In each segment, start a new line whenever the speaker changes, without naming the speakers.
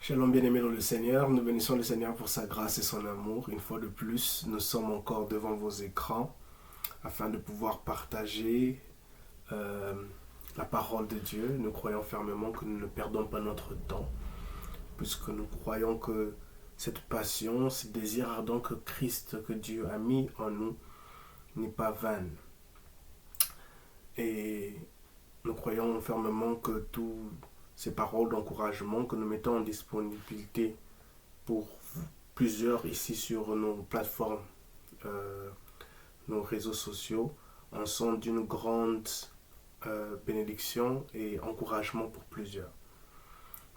Shalom bien-aimés dans le Seigneur, nous bénissons le Seigneur pour sa grâce et son amour. Une fois de plus, nous sommes encore devant vos écrans afin de pouvoir partager euh, la parole de Dieu. Nous croyons fermement que nous ne perdons pas notre temps, puisque nous croyons que cette passion, ce désir ardent que Christ, que Dieu a mis en nous, n'est pas vaine. Et nous croyons fermement que toutes ces paroles d'encouragement que nous mettons en disponibilité pour plusieurs ici sur nos plateformes, nos réseaux sociaux, en sont d'une grande bénédiction et encouragement pour plusieurs.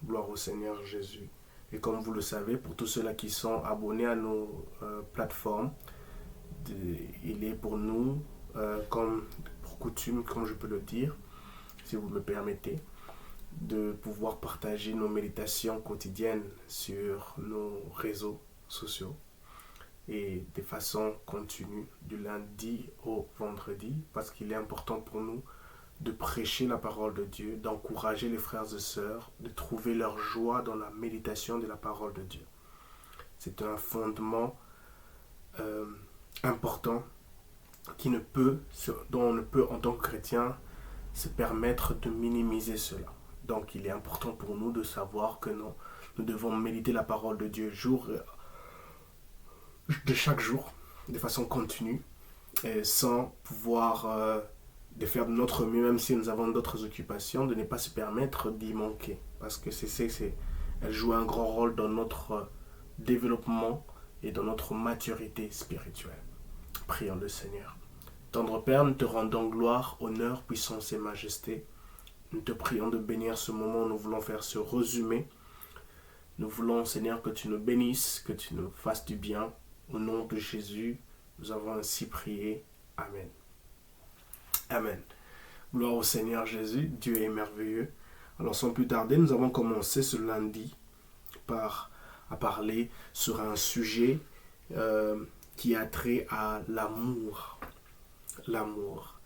Gloire au Seigneur Jésus. Et comme vous le savez, pour tous ceux-là qui sont abonnés à nos plateformes, il est pour nous, comme pour coutume, comme je peux le dire, si vous me permettez, de pouvoir partager nos méditations quotidiennes sur nos réseaux sociaux et de façon continue du lundi au vendredi, parce qu'il est important pour nous de prêcher la parole de Dieu, d'encourager les frères et sœurs, de trouver leur joie dans la méditation de la parole de Dieu. C'est un fondement important dont on ne peut en tant que chrétien se permettre de minimiser cela. Donc il est important pour nous de savoir que nous devons méditer la parole de Dieu de chaque jour, de façon continue, et sans pouvoir de faire de notre mieux, même si nous avons d'autres occupations, de ne pas se permettre d'y manquer. Parce que elle joue un grand rôle dans notre développement et dans notre maturité spirituelle. Prions le Seigneur. Tendre Père, nous te rendons gloire, honneur, puissance et majesté. Nous te prions de bénir ce moment où nous voulons faire ce résumé. Nous voulons, Seigneur, que tu nous bénisses, que tu nous fasses du bien. Au nom de Jésus, nous avons ainsi prié. Amen. Amen. Gloire au Seigneur Jésus, Dieu est merveilleux. Alors sans plus tarder, nous avons commencé ce lundi à parler sur un sujet qui a trait à l'amour. L'amour.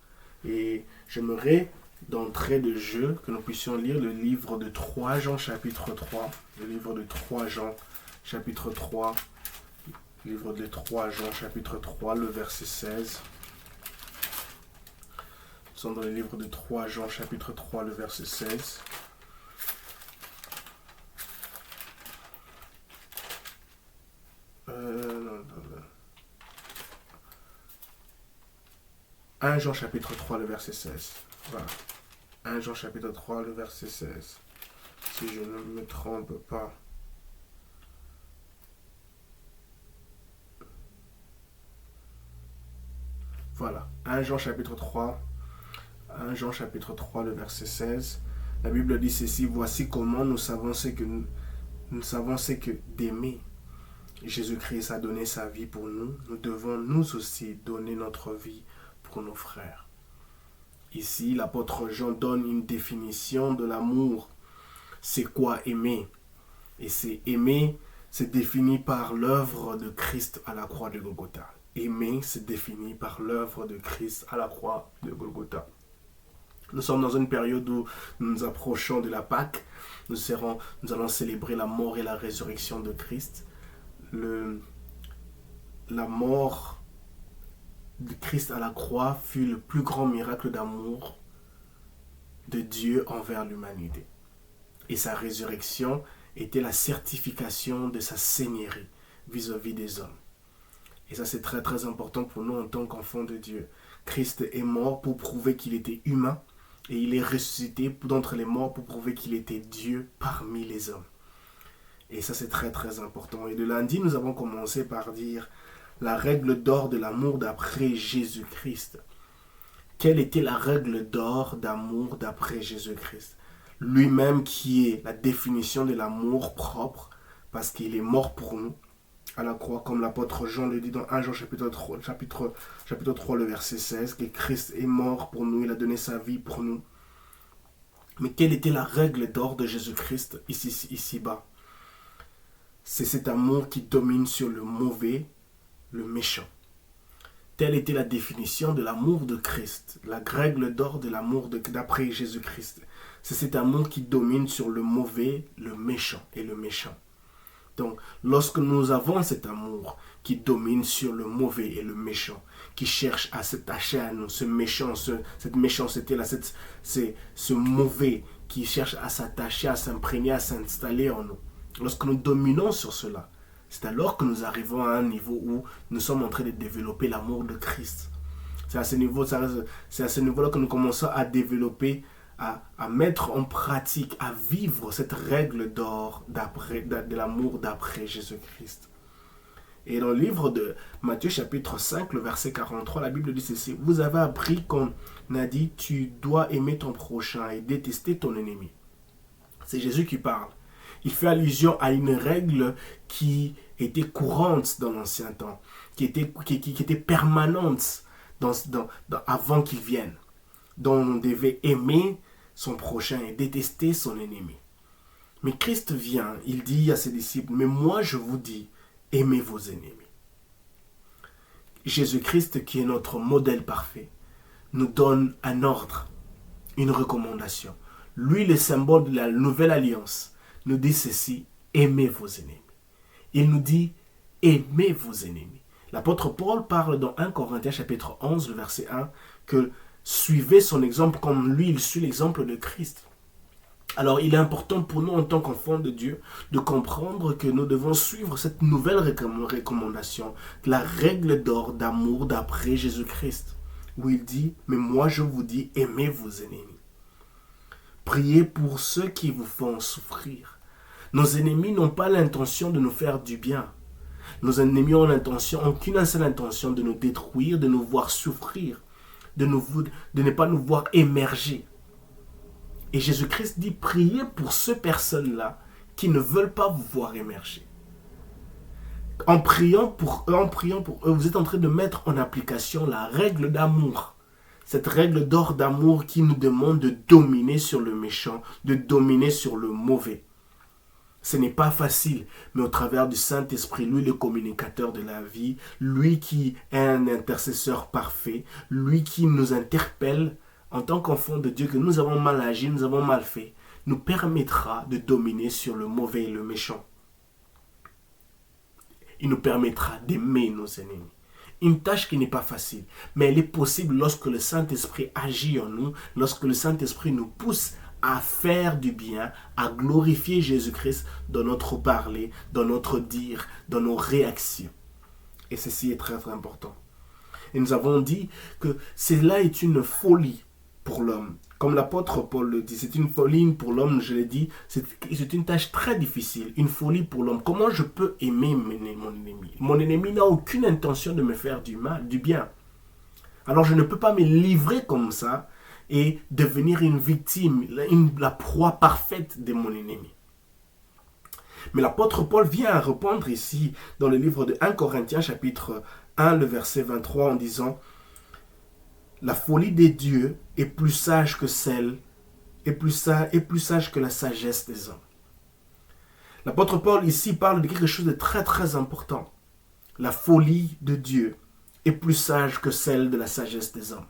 Et j'aimerais d'entrée de jeu que nous puissions lire le livre de 3 Jean chapitre 3. Le livre de 3 Jean chapitre 3. Le livre de 3 Jean chapitre 3, le verset 16. Nous sommes dans le livre de 3 Jean chapitre 3, le verset 16. Non. 1 Jean chapitre 3, le verset 16. Voilà. 1 Jean chapitre 3, le verset 16. Si je ne me trompe pas. Voilà. 1 Jean chapitre 3. 1 Jean chapitre 3, le verset 16. La Bible dit ceci. Voici comment nous savons ce que d'aimer. Jésus-Christ a donné sa vie pour nous. Nous devons nous aussi donner notre vie pour nos frères. Ici, l'apôtre Jean donne une définition de l'amour. C'est quoi aimer? Et c'est aimer, c'est défini par l'œuvre de Christ à la croix de Golgotha. Aimer, c'est défini par l'œuvre de Christ à la croix de Golgotha. Nous sommes dans une période où nous nous approchons de la Pâque. Nous allons célébrer la mort et la résurrection de Christ. La mort de Christ à la croix fut le plus grand miracle d'amour de Dieu envers l'humanité. Et sa résurrection était la certification de sa seigneurie vis-à-vis des hommes. Et ça, c'est très très important pour nous en tant qu'enfants de Dieu. Christ est mort pour prouver qu'il était humain et il est ressuscité d'entre les morts pour prouver qu'il était Dieu parmi les hommes. Et ça, c'est très très important. Et le lundi, nous avons commencé par dire la règle d'or de l'amour d'après Jésus-Christ. Quelle était la règle d'or d'amour d'après Jésus-Christ? Lui-même qui est la définition de l'amour propre, parce qu'il est mort pour nous à la croix, comme l'apôtre Jean le dit dans 1 Jean chapitre 3, le verset 16, que Christ est mort pour nous, il a donné sa vie pour nous. Mais quelle était la règle d'or de Jésus-Christ ici-bas? C'est cet amour qui domine sur le mauvais, le méchant. Telle était la définition de l'amour de Christ, la règle d'or de l'amour d'après Jésus-Christ. C'est cet amour qui domine sur le mauvais, le méchant et le méchant. Donc, lorsque nous avons cet amour qui domine sur le mauvais et le méchant, qui cherche à s'attacher à nous, ce méchant, cette méchanceté-là, ce mauvais qui cherche à s'attacher, à s'imprégner, à s'installer en nous. Lorsque nous dominons sur cela, c'est alors que nous arrivons à un niveau où nous sommes en train de développer l'amour de Christ. C'est à ce niveau-là que nous commençons à développer, à mettre en pratique, à vivre cette règle d'or de l'amour d'après Jésus-Christ. Et dans le livre de Matthieu chapitre 5, le verset 43, la Bible dit ceci: vous avez appris qu'on a dit, tu dois aimer ton prochain et détester ton ennemi. C'est Jésus qui parle. Il fait allusion à une règle qui était courante dans l'ancien temps, qui était permanente avant qu'il vienne, dont on devait aimer son prochain et détester son ennemi. Mais Christ vient, il dit à ses disciples, mais moi je vous dis, aimez vos ennemis. Jésus-Christ, qui est notre modèle parfait, nous donne un ordre, une recommandation. Lui, le symbole de la nouvelle alliance, nous dit ceci: aimez vos ennemis. Il nous dit, aimez vos ennemis. L'apôtre Paul parle dans 1 Corinthiens chapitre 11, le verset 1, que suivez son exemple comme lui, il suit l'exemple de Christ. Alors, il est important pour nous, en tant qu'enfants de Dieu, de comprendre que nous devons suivre cette nouvelle recommandation, la règle d'or d'amour d'après Jésus-Christ, où il dit, mais moi je vous dis, aimez vos ennemis. Priez pour ceux qui vous font souffrir. Nos ennemis n'ont pas l'intention de nous faire du bien. Nos ennemis ont qu'une seule intention, de nous détruire, de nous voir souffrir, de ne pas nous voir émerger. Et Jésus-Christ dit, priez pour ces personnes-là qui ne veulent pas vous voir émerger. En priant pour eux, vous êtes en train de mettre en application la règle d'amour. Cette règle d'or d'amour qui nous demande de dominer sur le méchant, de dominer sur le mauvais. Ce n'est pas facile, mais au travers du Saint-Esprit, lui le communicateur de la vie, lui qui est un intercesseur parfait, lui qui nous interpelle en tant qu'enfants de Dieu, que nous avons mal agi, nous avons mal fait, nous permettra de dominer sur le mauvais et le méchant. Il nous permettra d'aimer nos ennemis. Une tâche qui n'est pas facile, mais elle est possible lorsque le Saint-Esprit agit en nous, lorsque le Saint-Esprit nous pousse à faire du bien, à glorifier Jésus-Christ dans notre parler, dans notre dire, dans nos réactions. Et ceci est très, très important. Et nous avons dit que cela est une folie pour l'homme. Comme l'apôtre Paul le dit, c'est une folie pour l'homme, je l'ai dit, c'est une tâche très difficile, une folie pour l'homme. Comment je peux aimer mon ennemi? Mon ennemi n'a aucune intention de me faire du mal, du bien. Alors je ne peux pas me livrer comme ça et devenir une victime, la proie parfaite de mon ennemi. Mais l'apôtre Paul vient à répondre ici dans le livre de 1 Corinthiens chapitre 1, le verset 23, en disant: la folie des dieux est plus sage que plus sage que la sagesse des hommes. L'apôtre Paul ici parle de quelque chose de très très important. La folie de Dieu est plus sage que celle de la sagesse des hommes.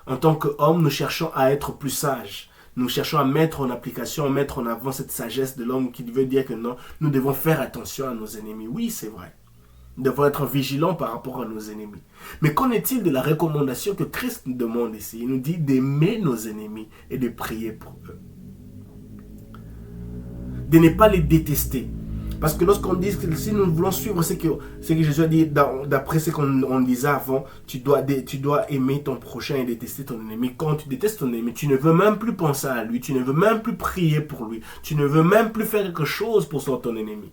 En tant qu'hommes, nous cherchons à être plus sages. Nous cherchons à mettre en application, à mettre en avant cette sagesse de l'homme qui veut dire que non, nous devons faire attention à nos ennemis. Oui, c'est vrai. Nous devons être vigilants par rapport à nos ennemis. Mais qu'en est-il de la recommandation que Christ nous demande ici? Il nous dit d'aimer nos ennemis et de prier pour eux. De ne pas les détester. Parce que lorsqu'on dit que si nous voulons suivre ce que Jésus a dit, d'après ce qu'on disait avant, tu dois aimer ton prochain et détester ton ennemi. Quand tu détestes ton ennemi, tu ne veux même plus penser à lui, tu ne veux même plus prier pour lui, tu ne veux même plus faire quelque chose pour ton ennemi.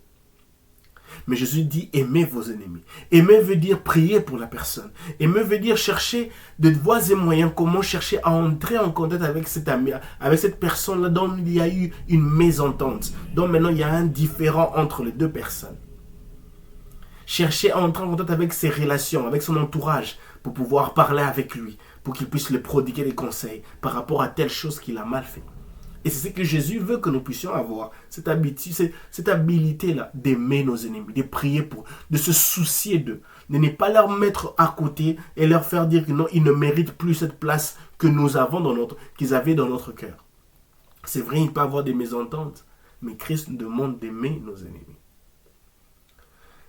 Mais Jésus dit, aimez vos ennemis. Aimer veut dire prier pour la personne. Aimer veut dire chercher de voies et moyens, comment chercher à entrer en contact avec cet ami, avec cette personne-là dont il y a eu une mésentente, dont maintenant il y a un différend entre les deux personnes. Chercher à entrer en contact avec ses relations, avec son entourage, pour pouvoir parler avec lui, pour qu'il puisse lui prodiguer des conseils par rapport à telle chose qu'il a mal fait. Et c'est ce que Jésus veut que nous puissions avoir, cette habilité-là d'aimer nos ennemis, de prier pour eux, de se soucier d'eux, de ne pas leur mettre à côté et leur faire dire que non, ils ne méritent plus cette place que nous avons qu'ils avaient dans notre cœur. C'est vrai, il peut y avoir des mésententes, mais Christ nous demande d'aimer nos ennemis.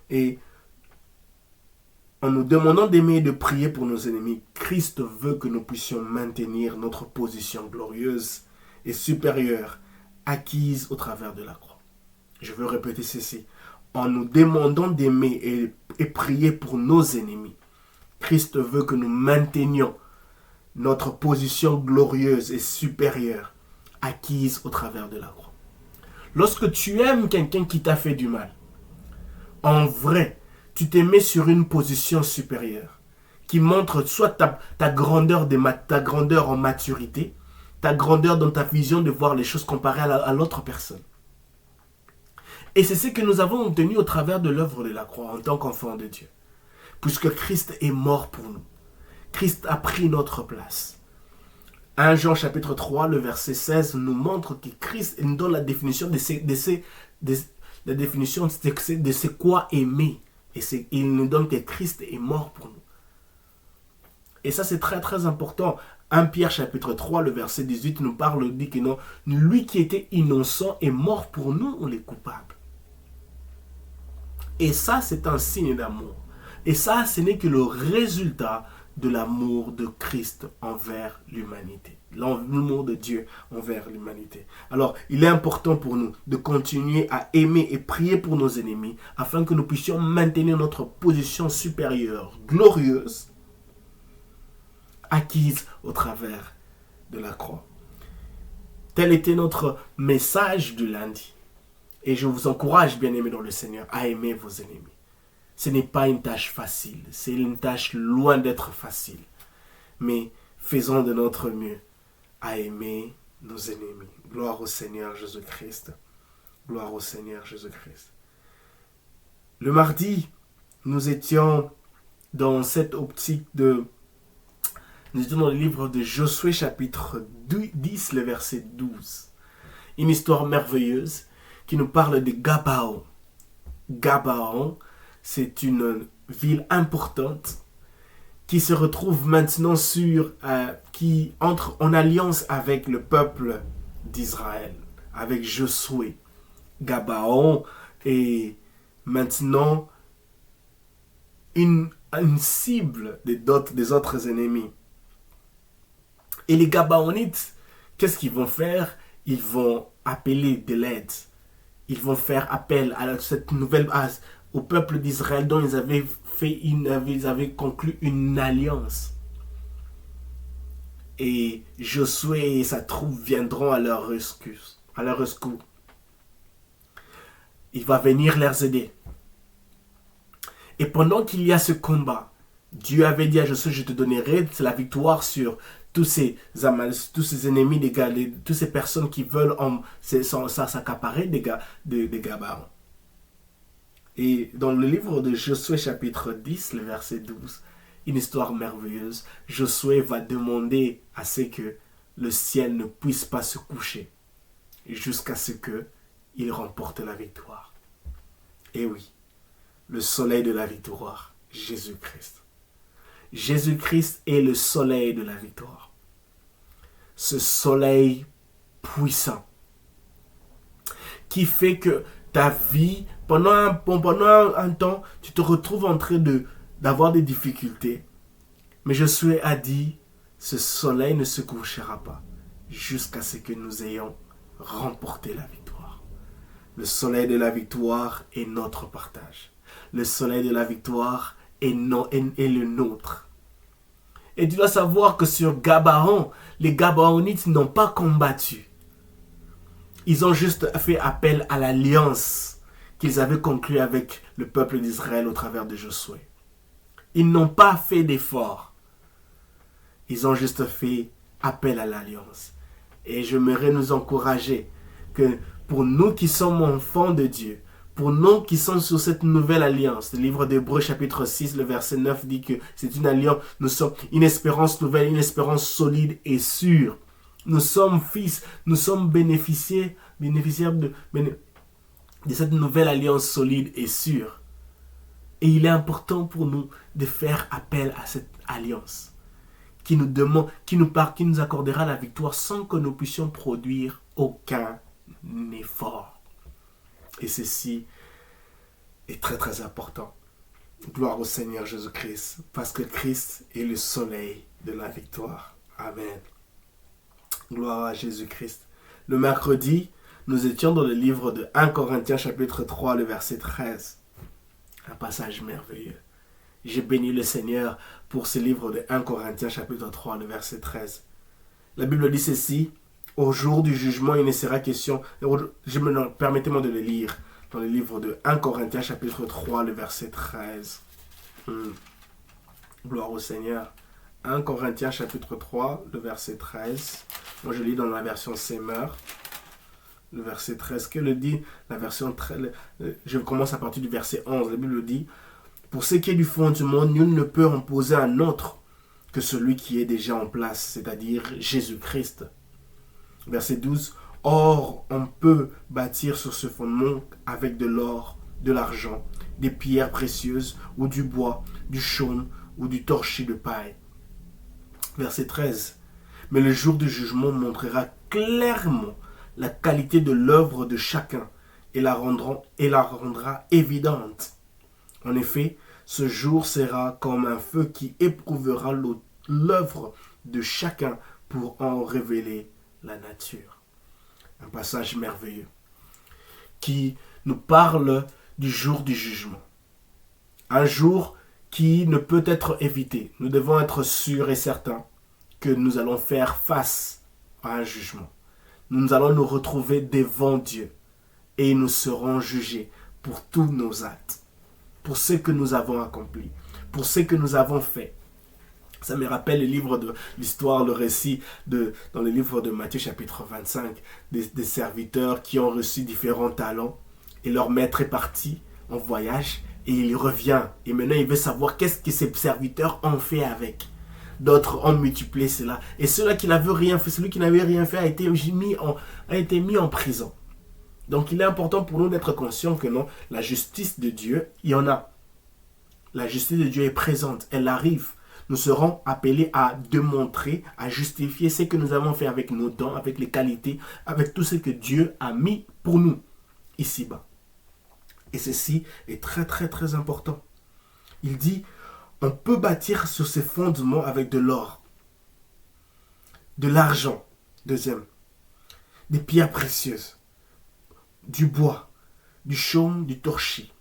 Et en nous demandant d'aimer et de prier pour nos ennemis, Christ veut que nous puissions maintenir notre position glorieuse et supérieure, acquise au travers de la croix. Je veux répéter ceci. En nous demandant d'aimer et prier pour nos ennemis, Christ veut que nous maintenions notre position glorieuse et supérieure, acquise au travers de la croix. Lorsque tu aimes quelqu'un qui t'a fait du mal, en vrai, tu te mets sur une position supérieure qui montre soit ta grandeur en maturité, ta grandeur dans ta vision de voir les choses comparées à l'autre personne. Et c'est ce que nous avons obtenu au travers de l'œuvre de la croix en tant qu'enfants de Dieu. Puisque Christ est mort pour nous. Christ a pris notre place. 1 Jean chapitre 3, le verset 16 nous montre que Christ nous donne la définition de ce quoi aimer. Et il nous donne que Christ est mort pour nous. Et ça, c'est très très important. 1 Pierre chapitre 3, le verset 18 nous parle, dit que non, lui qui était innocent est mort pour nous, les coupables. Et ça, c'est un signe d'amour. Et ça, ce n'est que le résultat de l'amour de Christ envers l'humanité. L'amour de Dieu envers l'humanité. Alors, il est important pour nous de continuer à aimer et prier pour nos ennemis afin que nous puissions maintenir notre position supérieure, glorieuse, acquise au travers de la croix. Tel était notre message du lundi. Et je vous encourage, bien-aimés dans le Seigneur, à aimer vos ennemis. Ce n'est pas une tâche facile. C'est une tâche loin d'être facile. Mais faisons de notre mieux à aimer nos ennemis. Gloire au Seigneur Jésus-Christ. Gloire au Seigneur Jésus-Christ. Le mardi, nous étions dans cette optique de... Nous étions dans le livre de Josué chapitre 10, le verset 12. Une histoire merveilleuse qui nous parle de Gabaon. Gabaon, c'est une ville importante qui se retrouve maintenant qui entre en alliance avec le peuple d'Israël, avec Josué. Gabaon est maintenant une cible des autres ennemis. Et les Gabaonites, qu'est-ce qu'ils vont faire? Ils vont appeler de l'aide. Ils vont faire appel à cette nouvelle au peuple d'Israël dont ils avaient conclu une alliance. Et Josué et sa troupe viendront à leur secours. Il va venir les aider. Et pendant qu'il y a ce combat, Dieu avait dit à Josué, je te donnerai la victoire sur tous ces ennemis, toutes ces personnes qui veulent s'accaparer des Gabaon. Et dans le livre de Josué chapitre 10, le verset 12, une histoire merveilleuse, Josué va demander à ce que le ciel ne puisse pas se coucher jusqu'à ce qu'il remporte la victoire. Et oui, le soleil de la victoire, Jésus-Christ. Jésus-Christ est le soleil de la victoire. Ce soleil puissant qui fait que ta vie, pendant un temps, tu te retrouves en train d'avoir des difficultés. Mais Josué a dit, ce soleil ne se couchera pas jusqu'à ce que nous ayons remporté la victoire. Le soleil de la victoire est notre partage. Le soleil de la victoire est le nôtre. Et tu dois savoir que sur Gabaon, les Gabaonites n'ont pas combattu. Ils ont juste fait appel à l'alliance qu'ils avaient conclue avec le peuple d'Israël au travers de Josué. Ils n'ont pas fait d'effort. Ils ont juste fait appel à l'alliance. Et j'aimerais nous encourager que pour nous qui sommes enfants de Dieu, pour nous qui sommes sur cette nouvelle alliance, le livre d'Hébreux chapitre 6, le verset 9 dit que c'est une alliance, nous sommes une espérance nouvelle, une espérance solide et sûre. Nous sommes fils, nous sommes bénéficiaires de cette nouvelle alliance solide et sûre. Et il est important pour nous de faire appel à cette alliance qui nous demande, qui nous accordera la victoire sans que nous puissions produire aucun effort. Et ceci est très très important. Gloire au Seigneur Jésus-Christ, parce que Christ est le soleil de la victoire. Amen. Gloire à Jésus-Christ. Le mercredi, nous étions dans le livre de 1 Corinthiens chapitre 3, le verset 13. Un passage merveilleux. J'ai béni le Seigneur pour ce livre de 1 Corinthiens chapitre 3, le verset 13. La Bible dit ceci: au jour du jugement, il ne sera question... Permettez-moi de le lire dans le livre de 1 Corinthiens chapitre 3, le verset 13. Gloire au Seigneur. 1 Corinthiens chapitre 3, le verset 13. Moi, je lis dans la version Semeur. Le verset 13, que le dit la version 13, je commence à partir du verset 11. La Bible dit: pour ce qui est du fondement, nul ne peut imposer un autre que celui qui est déjà en place, c'est-à-dire Jésus-Christ. Verset 12, or on peut bâtir sur ce fondement avec de l'or, de l'argent, des pierres précieuses ou du bois, du chaume ou du torchis de paille. Verset 13, mais le jour du jugement montrera clairement la qualité de l'œuvre de chacun et la rendra évidente. En effet, ce jour sera comme un feu qui éprouvera l'œuvre de chacun pour en révéler la nature. Un passage merveilleux qui nous parle du jour du jugement. Un jour qui ne peut être évité. Nous devons être sûrs et certains que nous allons faire face à un jugement. Nous allons nous retrouver devant Dieu et nous serons jugés pour tous nos actes, pour ce que nous avons accompli, pour ce que nous avons fait. Ça me rappelle le livre de l'histoire, le récit dans le livre de Matthieu chapitre 25, des serviteurs qui ont reçu différents talents et leur maître est parti en voyage et il revient. Et maintenant il veut savoir qu'est-ce que ces serviteurs ont fait avec. D'autres ont multiplié cela. Et celui qui n'avait rien fait, celui qui n'avait rien fait a été mis en prison. Donc il est important pour nous d'être conscients que non, la justice de Dieu, il y en a. La justice de Dieu est présente, elle arrive. Nous serons appelés à démontrer, à justifier ce que nous avons fait avec nos dons, avec les qualités, avec tout ce que Dieu a mis pour nous ici-bas. Et ceci est très très très important. Il dit, on peut bâtir sur ces fondements avec de l'or, de l'argent, deuxième, des pierres précieuses, du bois, du chaume, du torchis.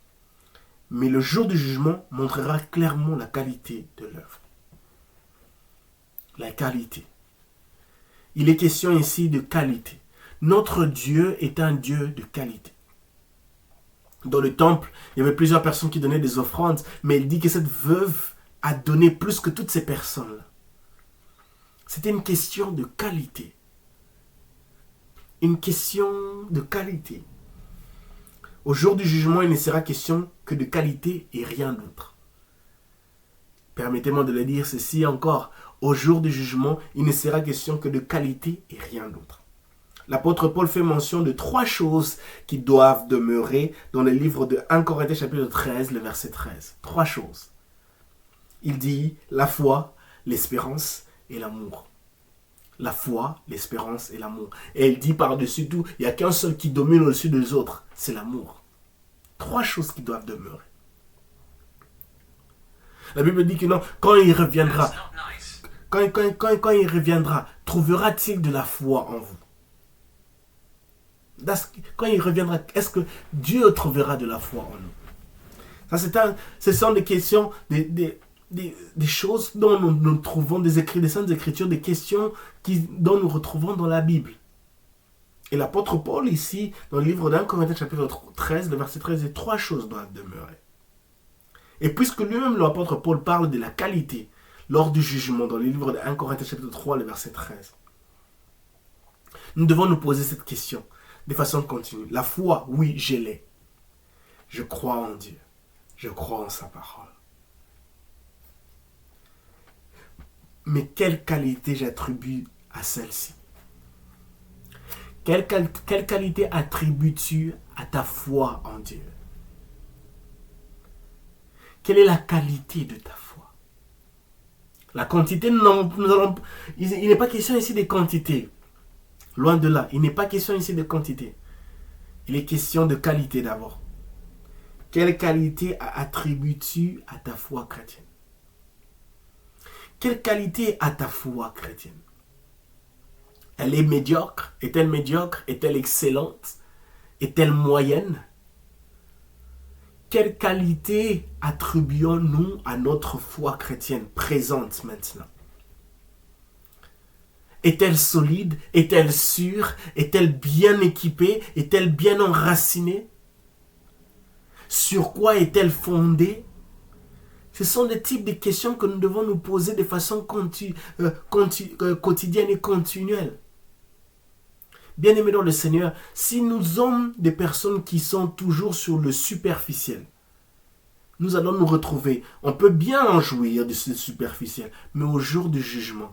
Mais le jour du jugement montrera clairement la qualité de l'œuvre. La qualité. Il est question ici de qualité. Notre Dieu est un Dieu de qualité. Dans le temple, il y avait plusieurs personnes qui donnaient des offrandes, mais il dit que cette veuve a donné plus que toutes ces personnes-là. C'était une question de qualité. Une question de qualité. Au jour du jugement, il ne sera question que de qualité et rien d'autre. Permettez-moi de le dire ceci encore. Au jour du jugement, il ne sera question que de qualité et rien d'autre. L'apôtre Paul fait mention de 3 choses qui doivent demeurer dans le livre de 1 Corinthiens chapitre 13, le verset 13. 3 choses. Il dit la foi, l'espérance et l'amour. La foi, l'espérance et l'amour. Et il dit par-dessus tout, il n'y a qu'un seul qui domine au-dessus des autres, c'est l'amour. 3 choses qui doivent demeurer. La Bible dit que non, quand il reviendra, quand il reviendra, trouvera-t-il de la foi en vous? Quand il reviendra, est-ce que Dieu trouvera de la foi en nous? Ça, ce sont des questions, des choses dont nous trouvons des écrits, des saintes écritures, des questions dont nous retrouvons dans la Bible. Et l'apôtre Paul ici, dans le livre d'1 Corinthiens chapitre 13, le verset 13, les 3 choses doivent demeurer. Et puisque lui-même, l'apôtre Paul, parle de la qualité lors du jugement, dans le livre de 1 Corinthiens chapitre 3, le verset 13, nous devons nous poser cette question de façon continue. La foi, oui, je l'ai. Je crois en Dieu. Je crois en sa parole. Mais quelle qualité j'attribue à celle-ci? Quelle qualité attribues-tu à ta foi en Dieu? Quelle est la qualité de ta foi? La quantité, il n'est pas question ici de quantité. Loin de là, il n'est pas question ici de quantité. Il est question de qualité d'abord. Quelle qualité attribues-tu à ta foi chrétienne? Quelle qualité a ta foi chrétienne? Elle est médiocre? Est-elle médiocre? Est-elle excellente? Est-elle moyenne? Quelle qualité attribuons-nous à notre foi chrétienne présente maintenant? Est-elle solide? Est-elle sûre? Est-elle bien équipée? Est-elle bien enracinée? Sur quoi est-elle fondée? Ce sont des types de questions que nous devons nous poser de façon quotidienne et continuelle. Bien-aimés dans le Seigneur, si nous sommes des personnes qui sont toujours sur le superficiel, nous allons nous retrouver. On peut bien en jouir de ce superficiel, mais au jour du jugement,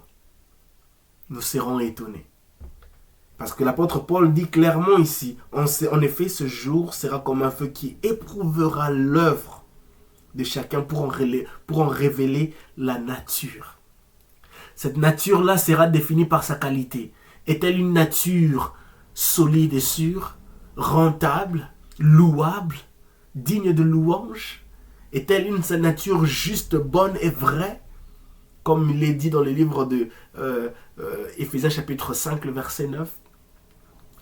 nous serons étonnés. Parce que l'apôtre Paul dit clairement ici, en effet, ce jour sera comme un feu qui éprouvera l'œuvre de chacun pour en révéler la nature. Cette nature-là sera définie par sa qualité. Est-elle une nature solide et sûre, rentable, louable, digne de louange? Est-elle une nature juste, bonne et vraie? Comme il est dit dans le livre de Éphésiens chapitre 5, le verset 9.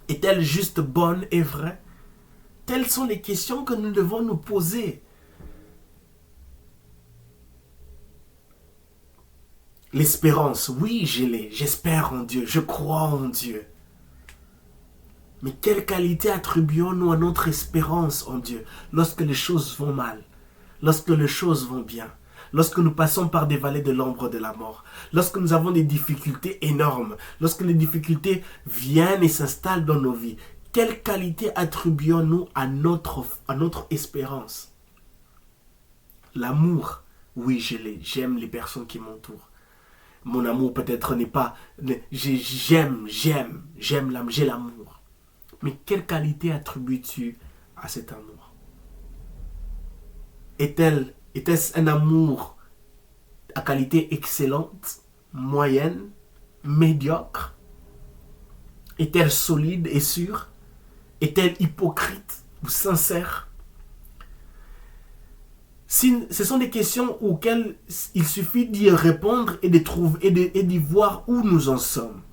Est-elle juste, bonne et vraie? Telles sont les questions que nous devons nous poser. L'espérance, oui, je l'ai. J'espère en Dieu, je crois en Dieu. Mais quelle qualité attribuons-nous à notre espérance en Dieu lorsque les choses vont mal, lorsque les choses vont bien, lorsque nous passons par des vallées de l'ombre de la mort, lorsque nous avons des difficultés énormes, lorsque les difficultés viennent et s'installent dans nos vies? Quelle qualité attribuons-nous à notre espérance? L'amour, oui, je l'ai. J'aime les personnes qui m'entourent. Mon amour peut-être n'est pas... J'ai l'amour. Mais quelle qualité attribues-tu à cet amour? Est-ce un amour à qualité excellente, moyenne, médiocre? Est-elle solide et sûre? Est-elle hypocrite ou sincère? Ce sont des questions auxquelles il suffit d'y répondre et d'y voir où nous en sommes.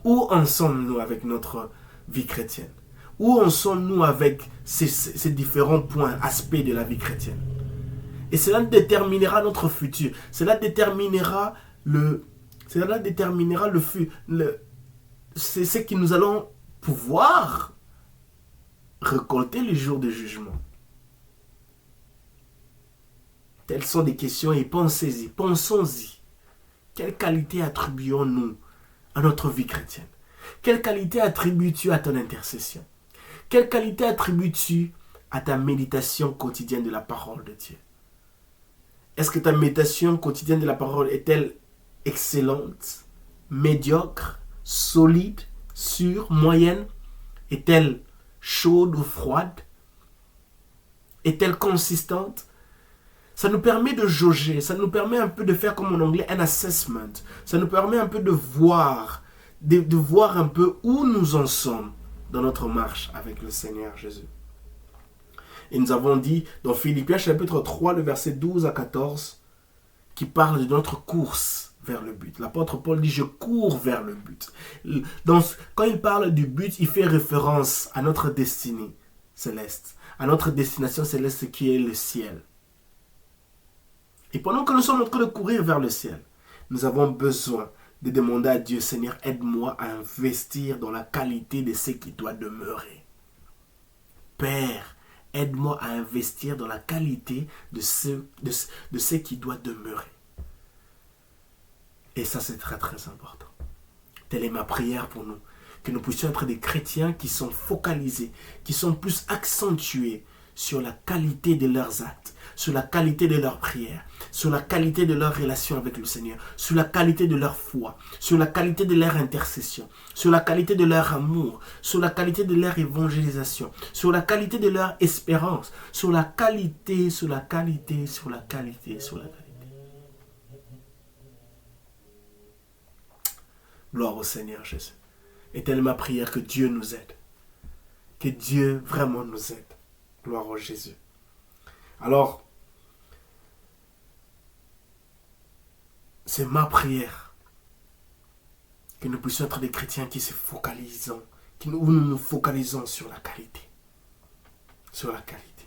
Où en sommes-nous avec notre vie chrétienne? Où en sommes-nous avec ces différents points, aspects de la vie chrétienne? Et cela déterminera notre futur. Cela déterminera c'est ce que nous allons pouvoir récolter le jour du jugement. Telles sont des questions et pensez-y, pensons-y. Quelle qualité attribuons-nous à notre vie chrétienne? Quelle qualité attribues-tu à ton intercession? Quelle qualité attribues-tu à ta méditation quotidienne de la parole de Dieu? Est-ce que ta méditation quotidienne de la parole est-elle excellente, médiocre, solide, sûre, moyenne? Est-elle chaude ou froide? Est-elle consistante? Ça nous permet de jauger, ça nous permet un peu de faire comme en anglais un assessment. Ça nous permet un peu de voir un peu où nous en sommes dans notre marche avec le Seigneur Jésus. Et nous avons dit dans Philippiens chapitre 3, le verset 12 à 14, qui parle de notre course vers le but. L'apôtre Paul dit « Je cours vers le but ». Quand il parle du but, il fait référence à notre destinée céleste, à notre destination céleste qui est le ciel. Et pendant que nous sommes en train de courir vers le ciel, nous avons besoin de demander à Dieu, Seigneur, aide-moi à investir dans la qualité de ce qui doit demeurer. Père, aide-moi à investir dans la qualité de ce qui doit demeurer. Et ça, c'est très très important. Telle est ma prière pour nous. Que nous puissions être des chrétiens qui sont focalisés, qui sont plus accentués sur la qualité de leurs actes, sur la qualité de leurs prières, sur la qualité de leur relation avec le Seigneur, sur la qualité de leur foi, sur la qualité de leur intercession, sur la qualité de leur amour, sur la qualité de leur évangélisation, sur la qualité de leur espérance, sur la qualité. Gloire au Seigneur Jésus. Et telle est ma prière que Dieu nous aide. Que Dieu vraiment nous aide. Gloire au Jésus. Alors, c'est ma prière que nous puissions être des chrétiens qui se focalisent, où nous nous focalisons sur la qualité. Sur la qualité.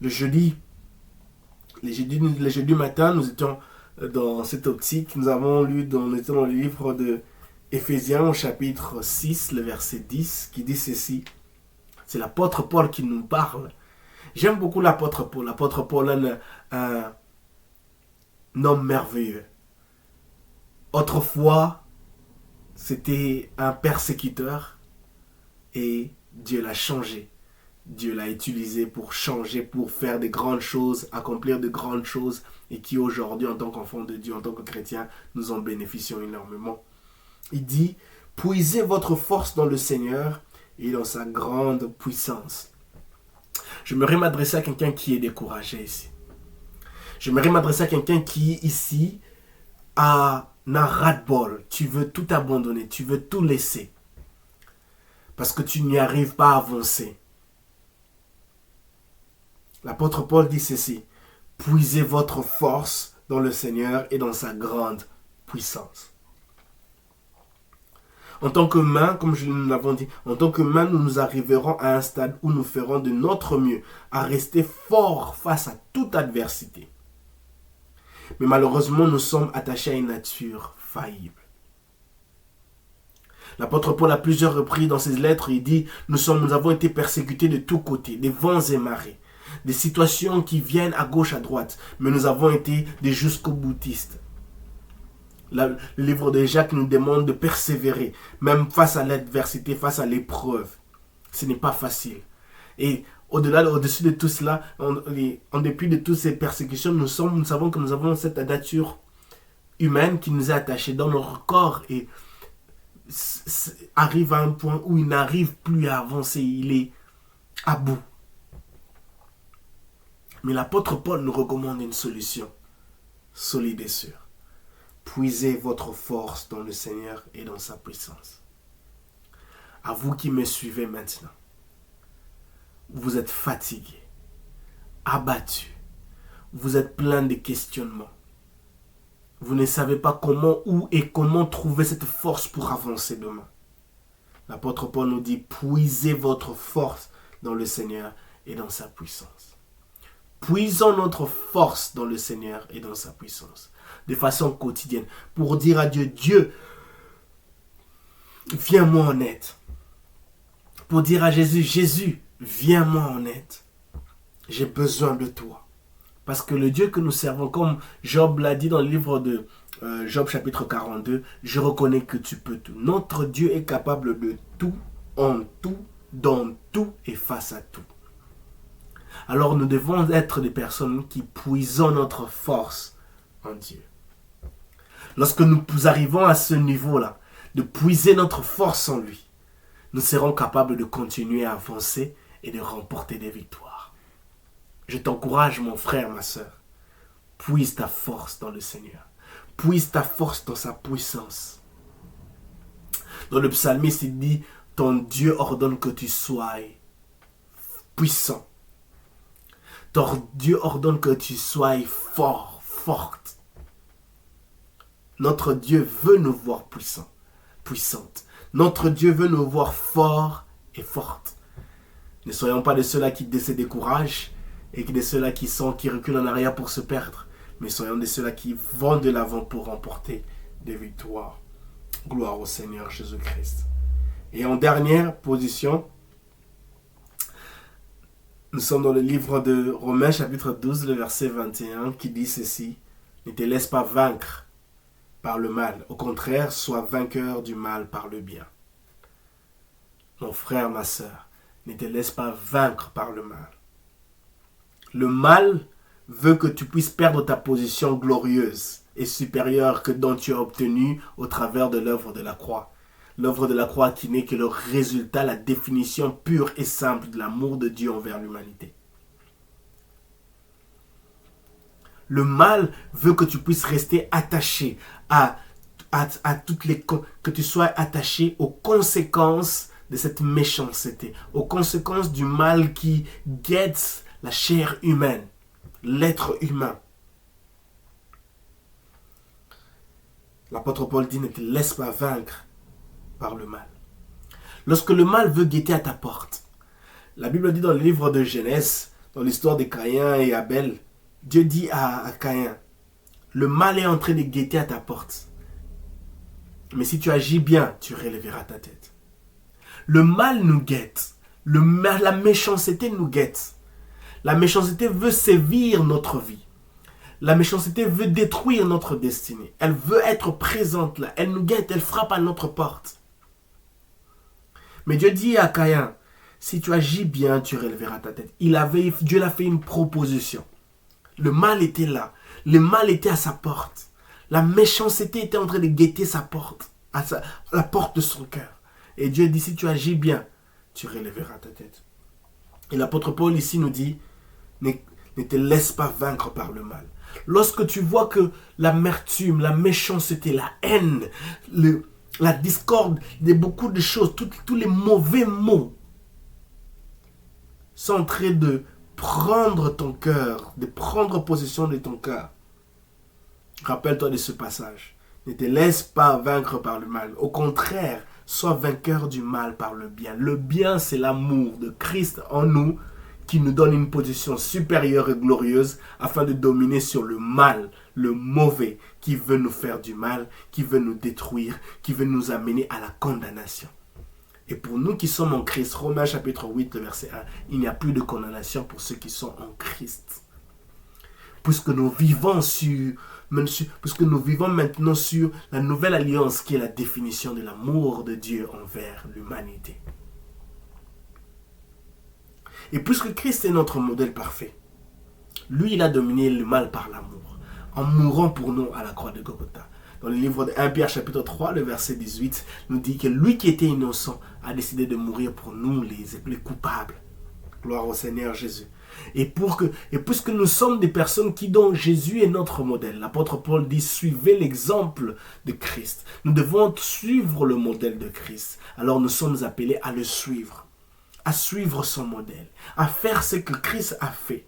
Le jeudi matin, nous étions dans cette optique. Nous étions dans le livre de Éphésiens au chapitre 6, le verset 10, qui dit ceci. C'est l'apôtre Paul qui nous parle. J'aime beaucoup l'apôtre Paul. L'apôtre Paul est un homme merveilleux. Autrefois, c'était un persécuteur et Dieu l'a changé. Dieu l'a utilisé pour changer, pour faire de grandes choses, accomplir de grandes choses et qui aujourd'hui, en tant qu'enfant de Dieu, en tant que chrétien, nous en bénéficions énormément. Il dit, puisez votre force dans le Seigneur et dans sa grande puissance. J'aimerais m'adresser à quelqu'un qui est découragé ici. J'aimerais m'adresser à quelqu'un qui, ici, a un ras-de-bol. Tu veux tout abandonner, tu veux tout laisser. Parce que tu n'y arrives pas à avancer. L'apôtre Paul dit ceci. Puisez votre force dans le Seigneur et dans sa grande puissance. En tant qu'humains, comme nous l'avons dit, en tant qu'humains, nous arriverons à un stade où nous ferons de notre mieux à rester forts face à toute adversité. Mais malheureusement, nous sommes attachés à une nature faillible. L'apôtre Paul, à plusieurs reprises dans ses lettres, il dit « Nous avons été persécutés de tous côtés, des vents et marées, des situations qui viennent à gauche, à droite, mais nous avons été des jusqu'au-boutistes. » Le livre de Jacques nous demande de persévérer, même face à l'adversité, face à l'épreuve. Ce n'est pas facile. Et au-dessus de tout cela, en dépit de toutes ces persécutions, nous savons que nous avons cette nature humaine qui nous est attachée dans notre corps et arrive à un point où il n'arrive plus à avancer, il est à bout. Mais l'apôtre Paul nous recommande une solution solide et sûre. Puisez votre force dans le Seigneur et dans sa puissance. À vous qui me suivez maintenant, vous êtes fatigués, abattus, vous êtes plein de questionnements. Vous ne savez pas où et comment trouver cette force pour avancer demain. L'apôtre Paul nous dit, puisez votre force dans le Seigneur et dans sa puissance. Puisons notre force dans le Seigneur et dans sa puissance, de façon quotidienne, pour dire à Dieu, Dieu, viens-moi en aide. Pour dire à Jésus, Jésus, viens-moi en aide. J'ai besoin de toi. Parce que le Dieu que nous servons, comme Job l'a dit dans le livre de Job chapitre 42, je reconnais que tu peux tout. Notre Dieu est capable de tout, en tout, dans tout et face à tout. Alors nous devons être des personnes qui puisons notre force en Dieu. Lorsque nous arrivons à ce niveau-là, de puiser notre force en lui, nous serons capables de continuer à avancer et de remporter des victoires. Je t'encourage, mon frère, ma soeur, puise ta force dans le Seigneur. Puise ta force dans sa puissance. Dans le psalmiste, il dit, ton Dieu ordonne que tu sois puissant. Ton Dieu ordonne que tu sois fort, forte. Notre Dieu veut nous voir puissantes. Notre Dieu veut nous voir forts et fortes. Ne soyons pas de ceux-là qui se découragent et de ceux-là qui reculent en arrière pour se perdre. Mais soyons de ceux-là qui vont de l'avant pour remporter des victoires. Gloire au Seigneur Jésus-Christ. Et en dernière position, nous sommes dans le livre de Romains chapitre 12, le verset 21, qui dit ceci. Ne te laisse pas vaincre par le mal. Au contraire, sois vainqueur du mal par le bien. Mon frère, ma soeur, ne te laisse pas vaincre par le mal. Le mal veut que tu puisses perdre ta position glorieuse et supérieure que dont tu as obtenue au travers de l'œuvre de la croix. L'œuvre de la croix qui n'est que le résultat, la définition pure et simple de l'amour de Dieu envers l'humanité. Le mal veut que tu puisses rester attaché que tu sois attaché aux conséquences de cette méchanceté, aux conséquences du mal qui guette la chair humaine, l'être humain. L'apôtre Paul dit, ne te laisse pas vaincre par le mal. Lorsque le mal veut guetter à ta porte, la Bible dit dans le livre de Genèse, dans l'histoire de Caïn et Abel, Dieu dit à Caïn, le mal est en train de guetter à ta porte. Mais si tu agis bien, tu relèveras ta tête. Le mal nous guette. La méchanceté nous guette. La méchanceté veut sévir notre vie. La méchanceté veut détruire notre destinée. Elle veut être présente là. Elle nous guette, elle frappe à notre porte. Mais Dieu dit à Caïn, si tu agis bien, tu relèveras ta tête. Dieu l'a fait une proposition. Le mal était là. Le mal était à sa porte. La méchanceté était en train de guetter sa porte, la porte de son cœur. Et Dieu dit, si tu agis bien, tu relèveras ta tête. Et l'apôtre Paul ici nous dit, ne te laisse pas vaincre par le mal. Lorsque tu vois que l'amertume, la méchanceté, la haine, la discorde, beaucoup de choses, tous les mauvais mots sont en train de prendre ton cœur, de prendre possession de ton cœur. Rappelle-toi de ce passage. Ne te laisse pas vaincre par le mal. Au contraire, sois vainqueur du mal par le bien. Le bien, c'est l'amour de Christ en nous qui nous donne une position supérieure et glorieuse afin de dominer sur le mal, le mauvais, qui veut nous faire du mal, qui veut nous détruire, qui veut nous amener à la condamnation. Et pour nous qui sommes en Christ, Romains chapitre 8, verset 1, il n'y a plus de condamnation pour ceux qui sont en Christ. Puisque nous vivons maintenant sur la nouvelle alliance qui est la définition de l'amour de Dieu envers l'humanité. Et puisque Christ est notre modèle parfait, lui il a dominé le mal par l'amour, en mourant pour nous à la croix de Golgotha. Dans le livre de 1 Pierre chapitre 3, le verset 18, nous dit que lui qui était innocent a décidé de mourir pour nous les coupables. Gloire au Seigneur Jésus. Et puisque nous sommes des personnes dont Jésus est notre modèle, l'apôtre Paul dit, suivez l'exemple de Christ. Nous devons suivre le modèle de Christ. Alors nous sommes appelés à le suivre, à suivre son modèle, à faire ce que Christ a fait.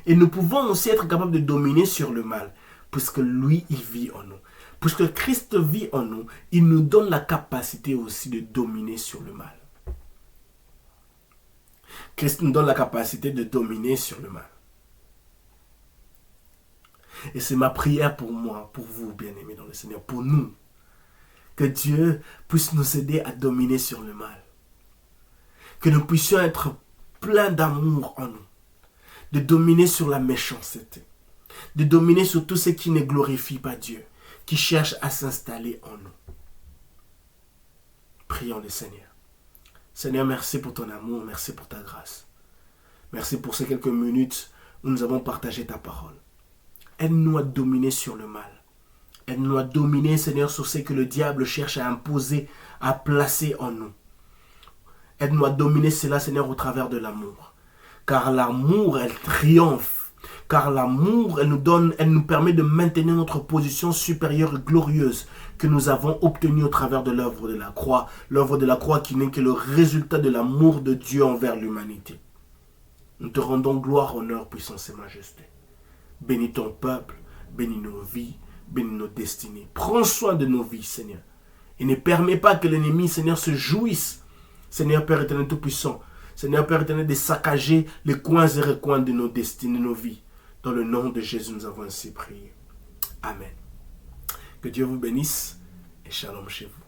Et nous pouvons aussi être capables de dominer sur le mal, puisque lui, il vit en nous. Puisque Christ vit en nous, il nous donne la capacité aussi de dominer sur le mal. Christ nous donne la capacité de dominer sur le mal. Et c'est ma prière pour moi, pour vous, bien-aimés dans le Seigneur, pour nous, que Dieu puisse nous aider à dominer sur le mal. Que nous puissions être pleins d'amour en nous, de dominer sur la méchanceté, de dominer sur tout ce qui ne glorifie pas Dieu, qui cherche à s'installer en nous. Prions le Seigneur. Seigneur, merci pour ton amour, merci pour ta grâce. Merci pour ces quelques minutes où nous avons partagé ta parole. Aide-nous à dominer sur le mal. Aide-nous à dominer, Seigneur, sur ce que le diable cherche à imposer, à placer en nous. Aide-nous à dominer cela, Seigneur, au travers de l'amour. Car l'amour, elle triomphe. Car l'amour, elle nous permet de maintenir notre position supérieure et glorieuse que nous avons obtenue au travers de l'œuvre de la croix. L'œuvre de la croix qui n'est que le résultat de l'amour de Dieu envers l'humanité. Nous te rendons gloire, honneur, puissance et majesté. Bénis ton peuple, bénis nos vies, bénis nos destinées. Prends soin de nos vies, Seigneur. Et ne permets pas que l'ennemi, Seigneur, se jouisse. Seigneur Père éternel tout-puissant, Seigneur Père éternel, de saccager les coins et recoins de nos destinées, de nos vies. Dans le nom de Jésus, nous avons ainsi prié. Amen. Que Dieu vous bénisse et shalom chez vous.